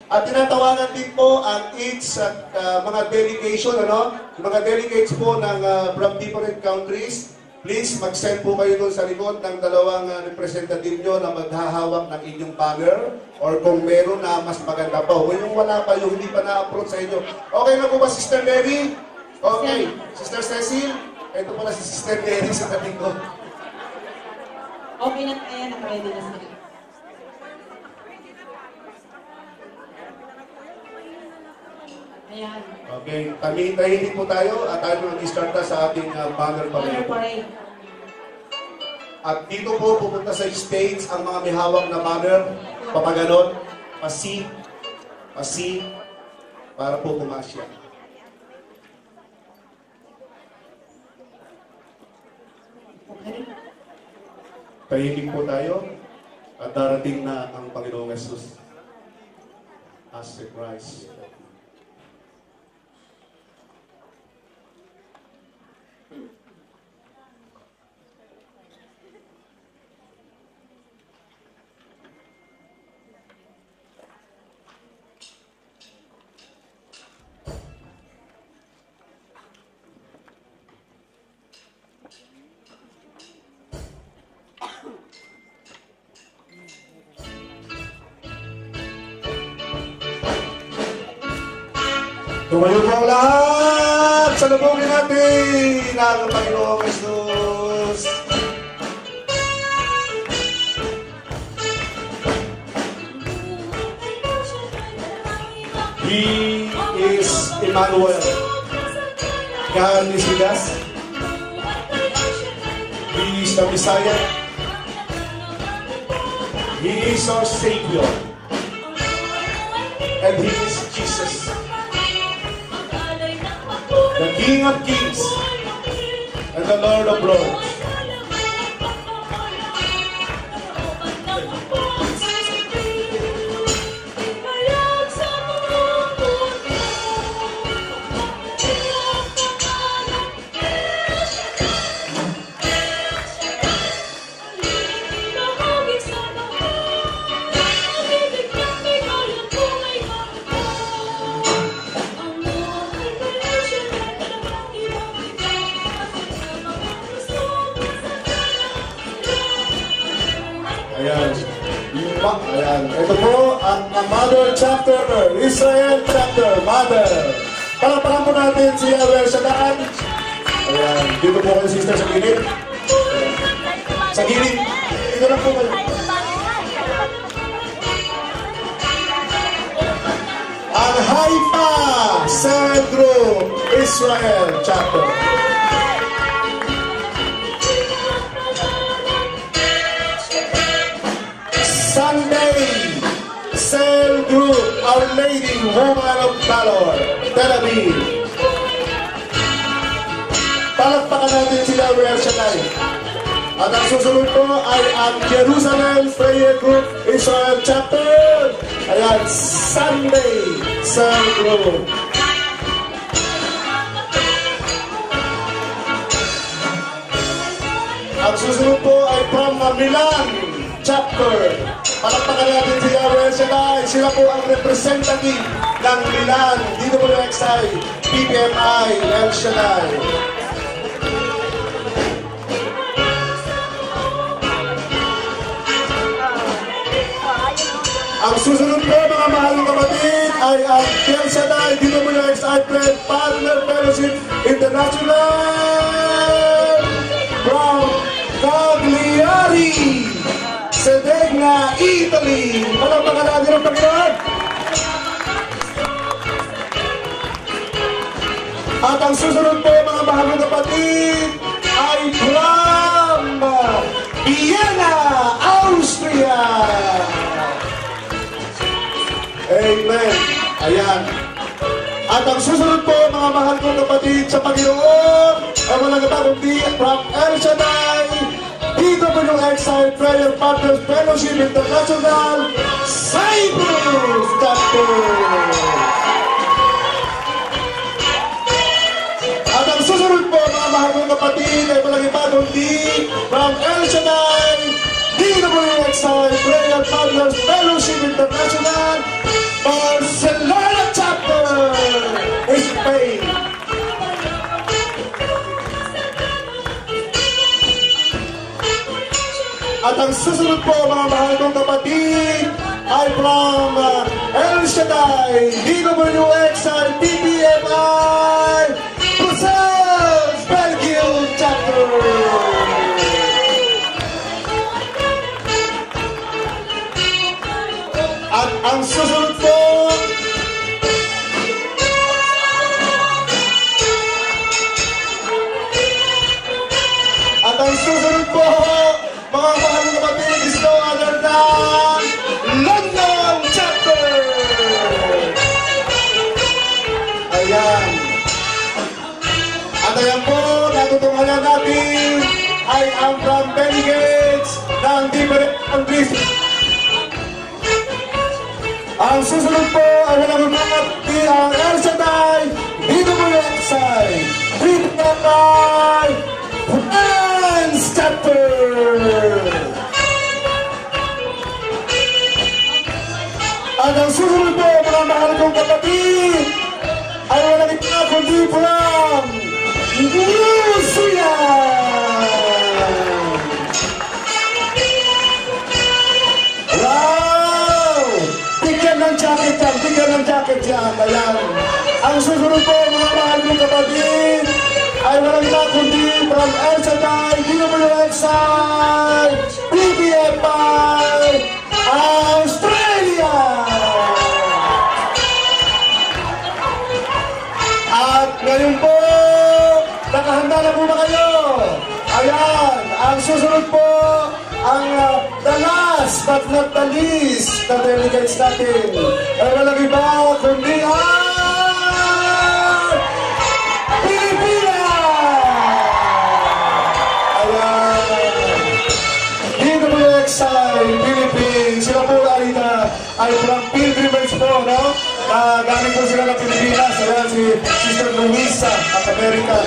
At tinatawagan din po ang each mga delegation, mga delegates po ng from different countries. Please mag-send po kayo doon sa likod ng dalawang representative nyo na maghahawak ng inyong banner, or kung meron na mas maganda pa. O yung wala pa, yung hindi pa na-approach sa inyo. Okay na po ba, Sister Mary? Okay. Sister Cecil? Ito pala si Sister Mary sa tabi ko. Okay na kaya, naka-ready na sila. Ayan. Okay, tahimik po tayo at tayo mag-start na sa ating banner parade. At dito po pupunta sa stage ang mga may hawak na banner, papaganon, pasi, para po pumasya. Tahimik po tayo at darating na ang Panginoong Jesus as the Christ. Tumayo po ang lahat! Salubungin natin ang Panginoong Jesus! He is Emmanuel. God is with us. He is the Messiah. He is our Savior. And He is Jesus, the King of Kings and the Lord of Lords. Ayan. Ito po ang Mother Chapter, Israel Chapter, Mother. Palakpakan po natin si Yahweh Shaddai. Ayan. Dito po kayo, sister, sa gilid. Sa gilid. Dito lang po kayo. Ang Haifa Cell Group, Israel Chapter. Sunday Cell Group, Our Lady, Woman of Valor, Tel Aviv. Palakpakan natin sila, Yahweh Shaddai. At ang susunod po ay ang Jerusalem Prayer Group, Israel Chapter. Ayan, Sunday Cell Group. Ang susunod po ay from Milan Chapter. Palakpakan natin si Yahweh Shaddai. Sila po ang representative ng Milan. Dito po yung XI, PPMI, El Shaddai. Ang susunod po, mga mahal na kapatid, ay ang El Shaddai. Dito po yung XI Partner Fellowship International from Cagliari, Sedegna, Italy. Palakpakan natin ang Panginoon. At ang susunod po, mga mahal na kapatid, ay from Vienna, Austria. Amen. Ayan. At ang susunod po, mga mahal kong kapatid sa Panginoon, ay walang iba kundi from El Shaddai, PWXI Prayer Partners Fellowship International, Cyprus Chapter. At ang susunod po, mga mahal kong kapatid, ay walang iba kundi from El Shaddai, PWXI WXI Prayer Partners Fellowship International, Barcelona Chapter, Spain. At ang susunod po mga mahal kong kapatid ay from El Shaddai, DWXI, PPFI, Brussels, Belgium Chapter. At ang susunod po mga mahal ng kapatid is no other than London Chapter. Ayan. At ayan po, natutunghayan natin ay ang from delegates ng different countries. Ang susunod po ay walang kapatid ang El Shaddai, DWXI, PPFI, France Chapter. At ang susunod po mga mahal kong kapatid ay walang iba kundi from New Zealand. Wow! Bigyan ng jacket yan, bigyan ng jacket yan. Ayan. Ang susunod po mga mahal kong kapatid ay walang iba kundi from El Shaddai, DWXI, PPFI, Australia. At ngayon po, nakahanda na po ba kayo? Ayan, ang susunod po, ang the last but not the least na delegates natin ay walang iba kundi Philippines. Sila po ay from pilgrimage po, no? Galing po sila ng Pilipinas. Ayan, si Sister Luisa at America.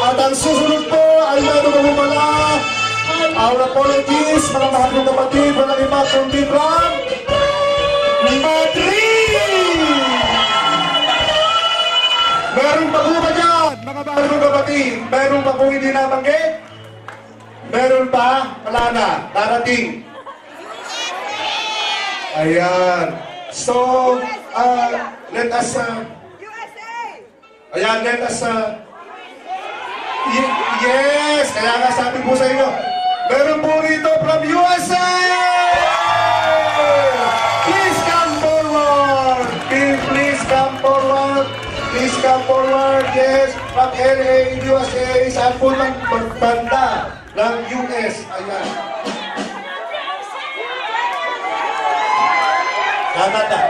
At ang susunod po ay meron po pala our apologies, mga mahal ng kapatid, walang iba kundi from Madrid! Meron pa po ba dyan, mga mahal ng kapatid? Meron pa po hindi nabanggit? Meron pa? Wala na. Darating. Ayan. So, let us... Ayan, let us... yes! Kaya nga sabi po sa inyo, meron po rito from USA! Please come forward! Please come forward! Please come forward! Yes! From LA, USA, saan po ng banda ng US? Ayan. Canada.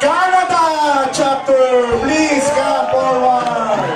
Canada chapter! Please come forward!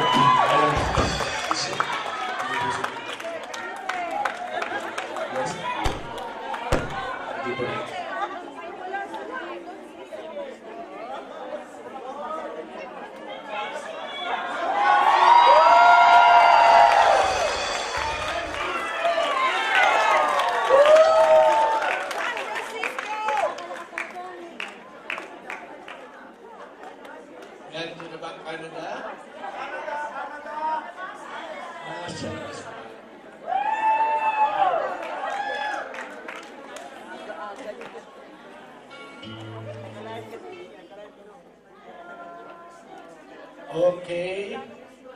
Okay,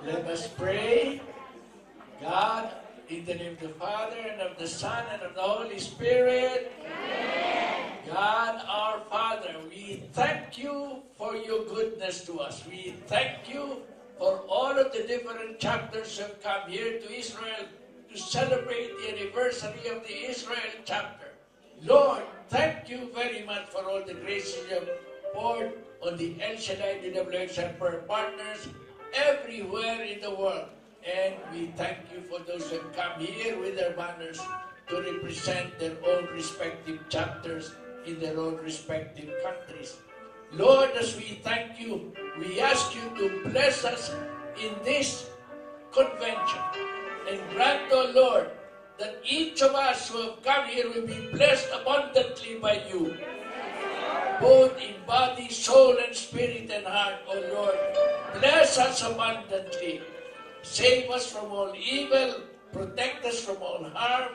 let us pray. God, in the name of the Father, and of the Son, and of the Holy Spirit. Amen. God, our Father, we thank you for your goodness to us. We thank you for all of the different chapters who have come here to Israel to celebrate the anniversary of the Israel chapter. Lord, thank you very much for all the graces you have poured on the El Shaddai DWXI partners everywhere in the world. And we thank you for those who have come here with their banners to represent their own respective chapters in their own respective countries. Lord, as we thank you, we ask you to bless us in this convention. And grant, O Lord, that each of us who have come here will be blessed abundantly by you, both in body, soul, and spirit and heart, O Lord. Bless us abundantly. Save us from all evil, protect us from all harm,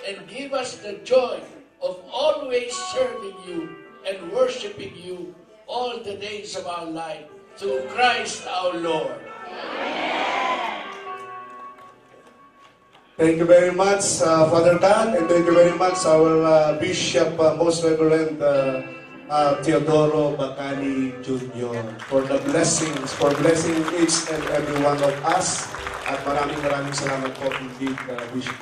and give us the joy of always serving you and worshiping you all the days of our life, through Christ our Lord. Thank you very much, Father Dan, and thank you very much, our Bishop, Most Reverend Teodoro Bacani Jr. for the blessings, for blessing each and every one of us. At maraming salamat po, indeed, Bishop.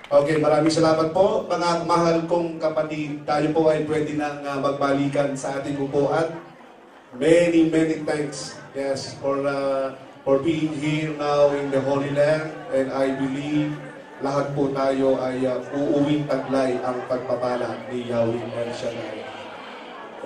Okay, maraming salamat po. Mga mahal kong kapatid, tayo po ay pwede nang magbalikan sa ating upuan. Many thanks, yes, for being here now in the Holy Land. And I believe lahat po tayo ay uuwing taglay ang pagpapala ni Yahweh El Shaddai.